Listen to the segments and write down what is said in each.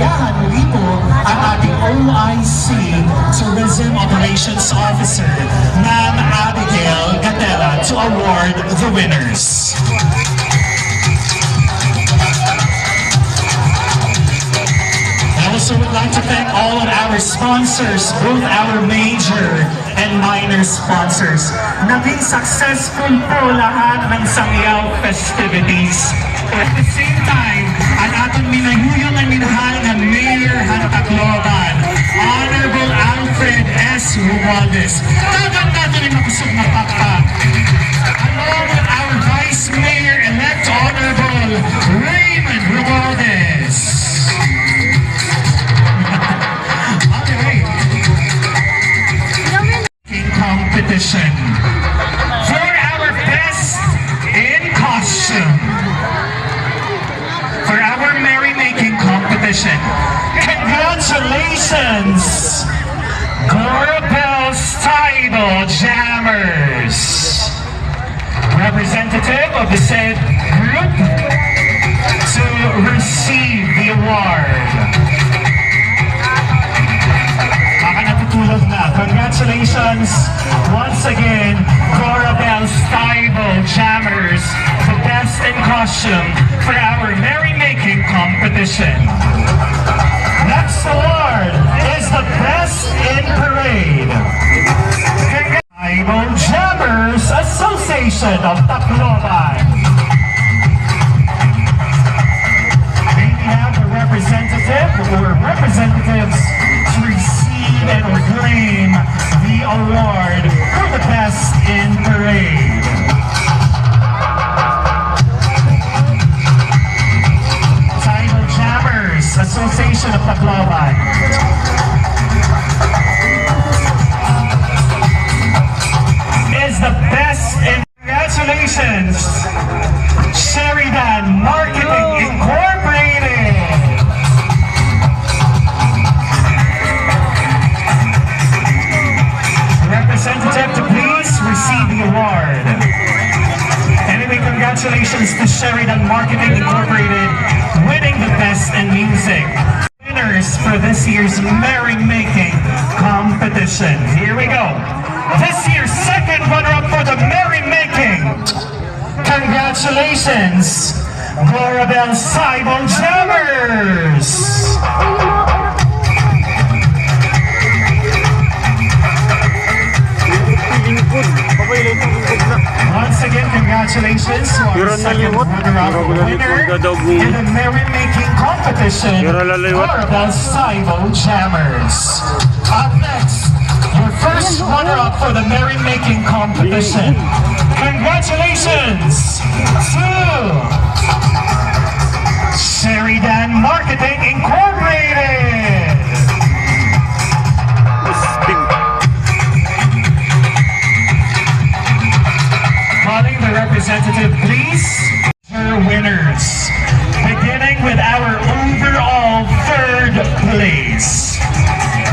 inaanyayahan muli po ang ating OIC Tourism Operations Officer, Ma'am Abigail Gatela, to award the winners. I also would like to thank all of our sponsors, both our major and minor sponsors. Naging successful po lahat ng Sangyaw festivities. At the same time, ang atong minayuyong ang minahal ng Mayor ng Tacloban, Honorable Alfred S. Romualdez. Tagan natin ang makusog na pakpak. Along with our Vice Mayor-elect Honorable Raymond Romualdez. Competition for our best in costume, for our merrymaking competition. Congratulations, Gorabel Stable Jammers, representative of the said group, to receive the award. Congratulations once again, Gorabel Stable Jammers, the best in costume for our merrymaking competition. Next award is the best in parade. Stable Jammers Association of Tacloban. May we have a representative or representatives to receive and claim the award for the best in parade. Stable Jammers Association of Tacloban. Is the best in. Congratulations, Sheridan Marketing Incorporated. Representative to please receive the award. Anyway, congratulations to Sheridan Marketing Incorporated winning the best in music. Winners for this year's merrymaking competition. Here we go. This year's second runner-up for the merrymaking. Congratulations, Gorabel Stable Jammers. Once again, congratulations to our second runner-up winner in the merrymaking competition, Gorabel Stable Jammers. Up next, your first runner-up for the merrymaking competition. Congratulations to Sheridan Marketing Incorporated. Calling the representative, please. Your winners, beginning with our overall third place.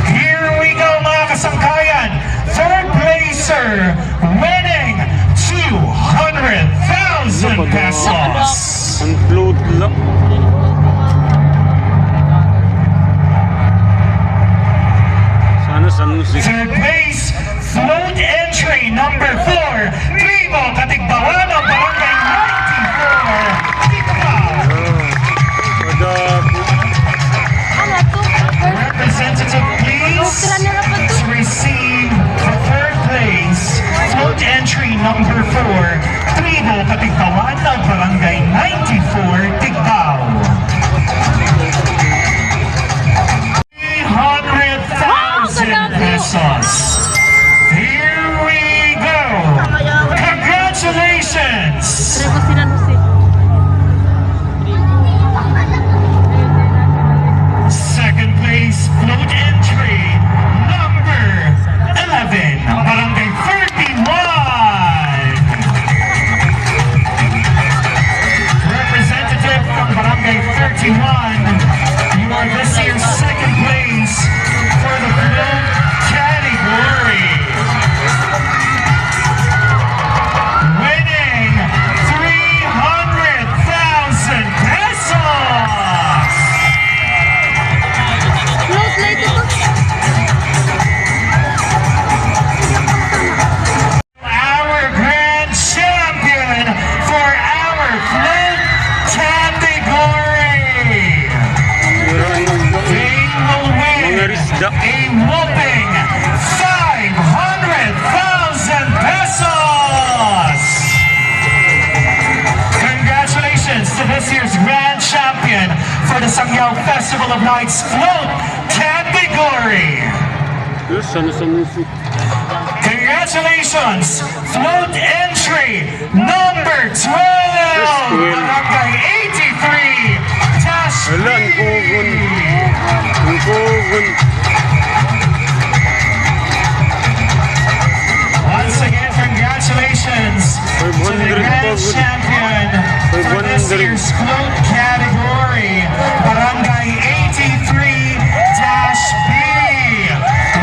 Here we go, mga kasangkayan. Third placer, winning 200,000 pesos. Unfloat lang. Sana music. Third place, float entry number 4, Tribo Katigbawan ng Barangay 94, Tikbaw. Representative, please, to receive the third place, float entry number 4, Tribo Katigbawan ng Barangay 94, Tikbaw. 300,000 pesos. Festival of Lights float category. Congratulations! Float entry number 12! Barangay 83! Dash Wala, ang kugun. Once again, congratulations to the grand champion for this year's float category, Barangay 83-B,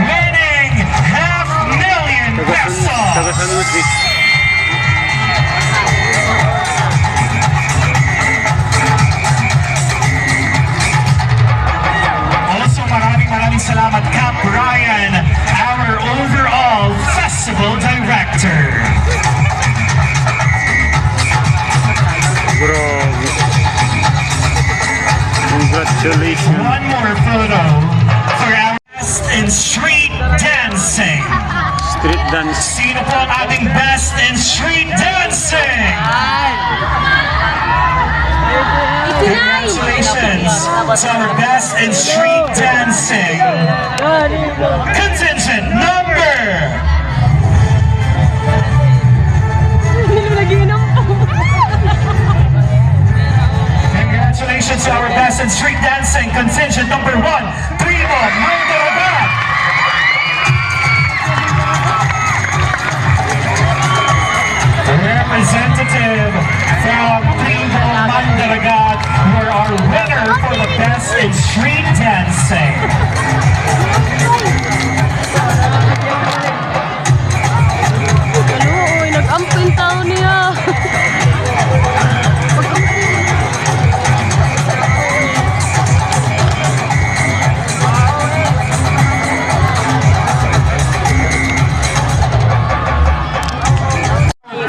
winning ₱500,000 pesos. Also, maraming salamat, Cap Ryan, our overall festival director. Grabe. Congratulations. One more photo for our best in street dancing. Street dance. Sino po ang ating best in street dancing? Congratulations to our best in street dancing. Contingent number. Congratulations to our best in street dancing. Contingent number 1, Primo Mandaragat. Representative from Primo Mandaragat, you are our winner for the best in street dancing. Nag-amping tao niya.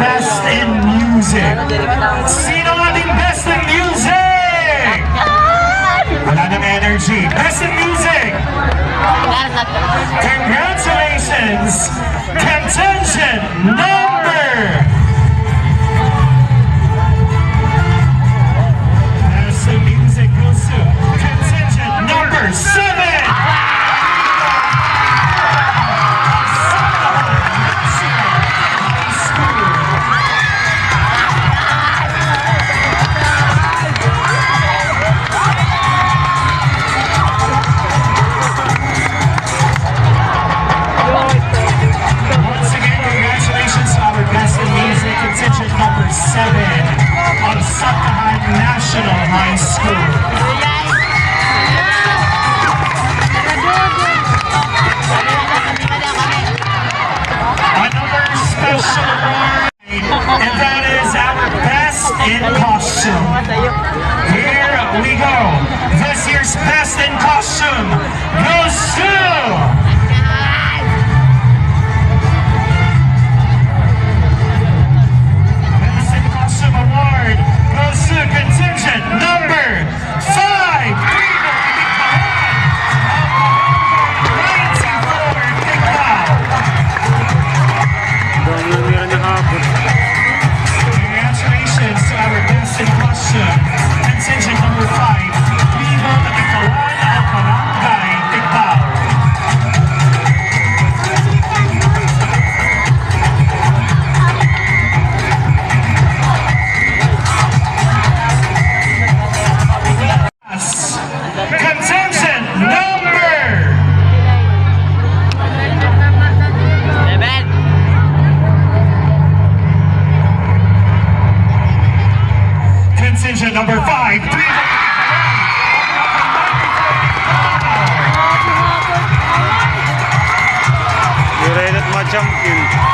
Best in music. Sino ating best in music? Wala ng energy. Best in music. Congratulations. Contingent number. Best in music goes to contingent number 7. Once again, congratulations to our best in music, contingent number 7 of Sakahan National High School. Another special award, and that is our best in costume. Here we go. This year's best in costume goes to Best in Costume Award goes to contingent number 5. Dami na meron niya hapon. Congratulations to our best in costume. Contingent number 5. Vivo Ikawan at Barangay Tikbao. Contingent number. Contingent number 5. You're right at my champion.